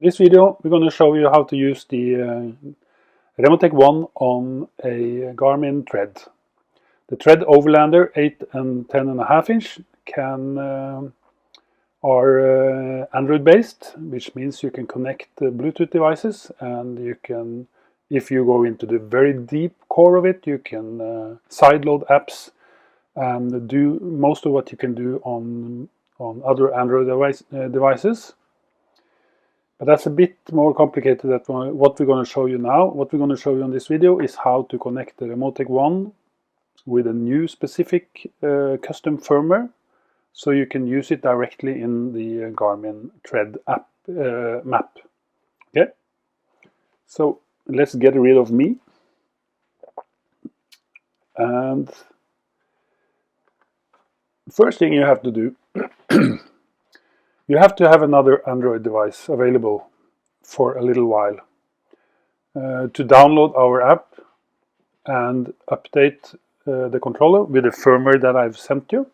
This video we're going to show you how to use the Remotek One on a Garmin Tread. The Tread Overlander 8 and 10.5 inch are Android based, which means you can connect the Bluetooth devices, and you can, if you go into the very deep core of it, you can sideload apps and do most of what you can do on other Android devices. But that's a bit more complicated than what we're going to show you now. What we're going to show you in this video is how to connect the Remotek One with a new specific custom firmware, so you can use it directly in the Garmin Tread app map. Okay, so let's get rid of me. And the first thing you have to do, you have to have another Android device available for a little while to download our app and update the controller with the firmware that I've sent you.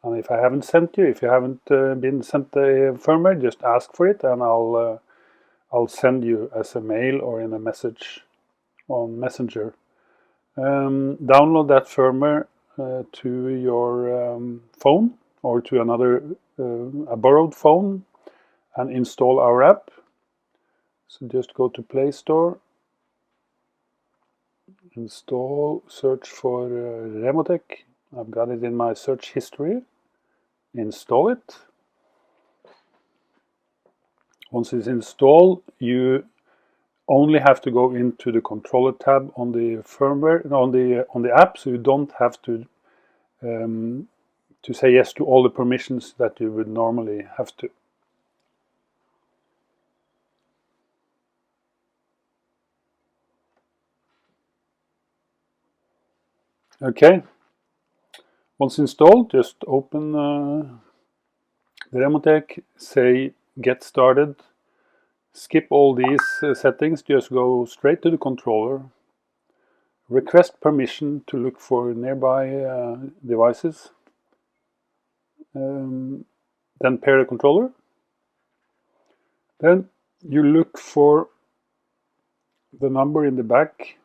And if I haven't sent you, if you haven't been sent the firmware, just ask for it, and I'll send you as a mail or in a message on Messenger. Download that firmware to your phone or to another a borrowed phone and install our app. So just go to Play Store, install, search for Remotek. I've got it in my search history. Install it. Once it's installed, you only have to go into the controller tab on the firmware, on the app, so you don't have to say yes to all the permissions that you would normally have to. Okay, once installed, just open the Remotek, say get started, skip all these settings, just go straight to the controller, request permission to look for nearby devices, then pair the controller. Then you look for the number in the back.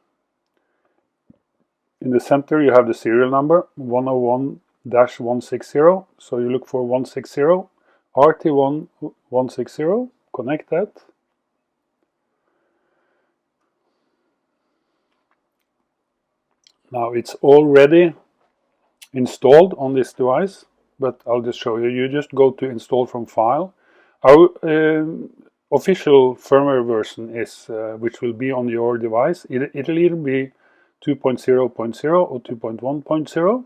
In the center you have the serial number 101-160, so you look for 160, RT1 160, connect that. Now it's already installed on this device, but I'll just show you. You just go to install from file. Our official firmware version is, which will be on your device, it'll either be 2.0.0 or 2.1.0.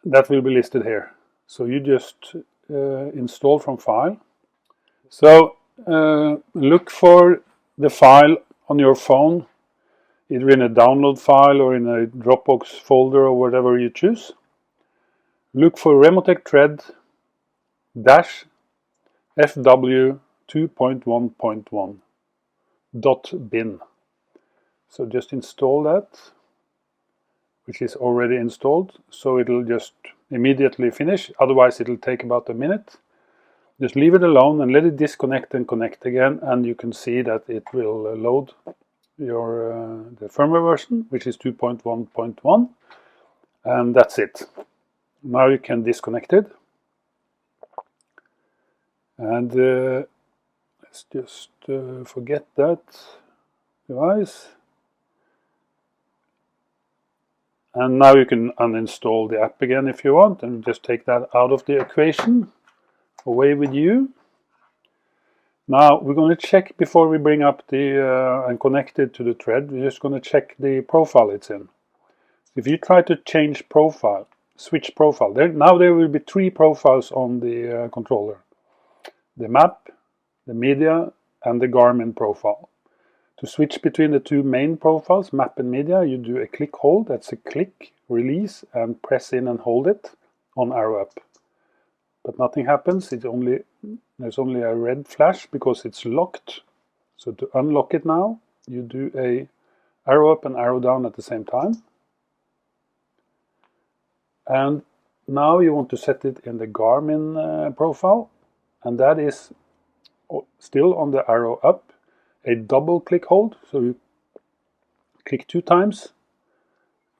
That will be listed here. So you just install from file. So look for the file on your phone, either in a download file or in a Dropbox folder or whatever you choose. Look for Remotek Tread -FW 2.1.1.bin. So just install that, which is already installed, so it'll just immediately finish, otherwise it'll take about a minute. Just leave it alone and let it disconnect and connect again, and you can see that it will load your the firmware version, which is 2.1.1, and that's it. Now you can disconnect it, and let's just forget that device. And now you can uninstall the app again if you want, and just take that out of the equation. Away with you. Now we're going to check, before we bring up the and connect it to the Tread, we're just going to check the profile it's in. If you try to change profile, switch profile, now there will be 3 profiles on the controller. The map, the media, and the Garmin profile. To switch between the 2 main profiles, map and media, you do a click hold, that's a click, release, and press in and hold it on arrow up. But nothing happens, there's only a red flash because it's locked. So to unlock it now, you do a arrow up and arrow down at the same time. And now you want to set it in the Garmin profile, and that is still on the arrow up, a double click hold. So you click 2 times,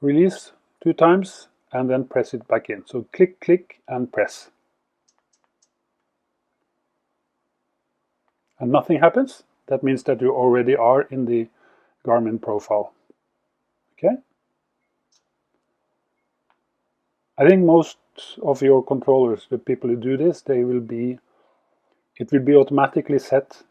release 2 times, and then press it back in. So click, click, and press. And nothing happens. That means that you already are in the Garmin profile. Okay? I think most of your controllers, the people who do this, it will be automatically set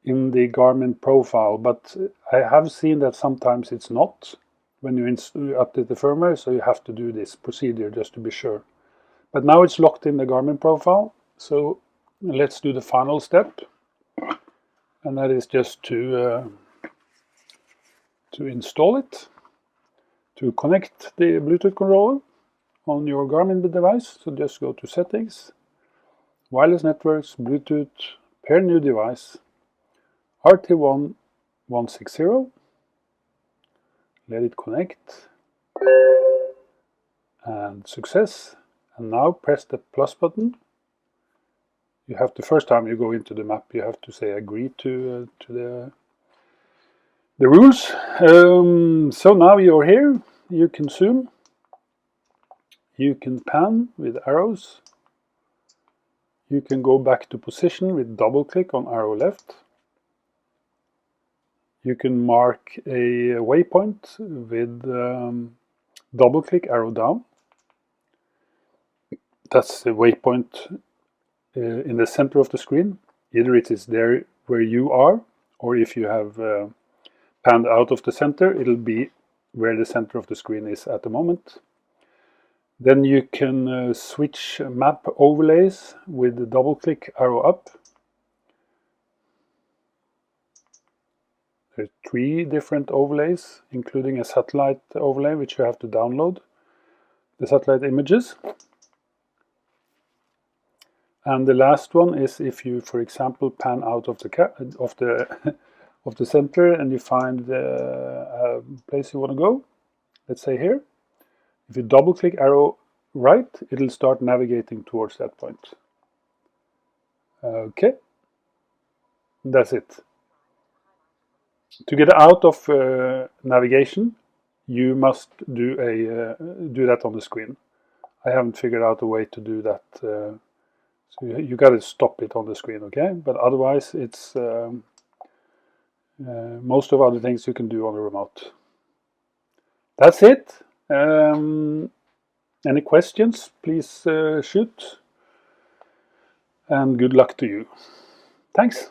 in the Garmin profile, but I have seen that sometimes it's not when you update the firmware, so you have to do this procedure just to be sure. But now it's locked in the Garmin profile, so let's do the final step, and that is just to install it, to connect the Bluetooth controller on your Garmin device. So just go to Settings, Wireless Networks, Bluetooth, Pair New Device, RT1 160, let it connect, and success. And now press the plus button. You have the first time you go into the map, you have to say agree to the rules. So now you're here, you can zoom, you can pan with arrows, you can go back to position with double click on arrow left. You can mark a waypoint with double click arrow down. That's the waypoint in the center of the screen. Either it is there where you are, or if you have panned out of the center, it'll be where the center of the screen is at the moment. Then you can switch map overlays with the double click arrow up. There are 3 different overlays, including a satellite overlay, which you have to download, the satellite images. And the last one is if you, for example, pan out of the of the center and you find a place you want to go. Let's say here. If you double click arrow right, it'll start navigating towards that point. Okay, that's it. To get out of navigation, you must do that on the screen. I haven't figured out a way to do that. So you got to stop it on the screen, okay? But otherwise, it's most of other things you can do on the remote. That's it. Any questions? Please shoot. And good luck to you. Thanks.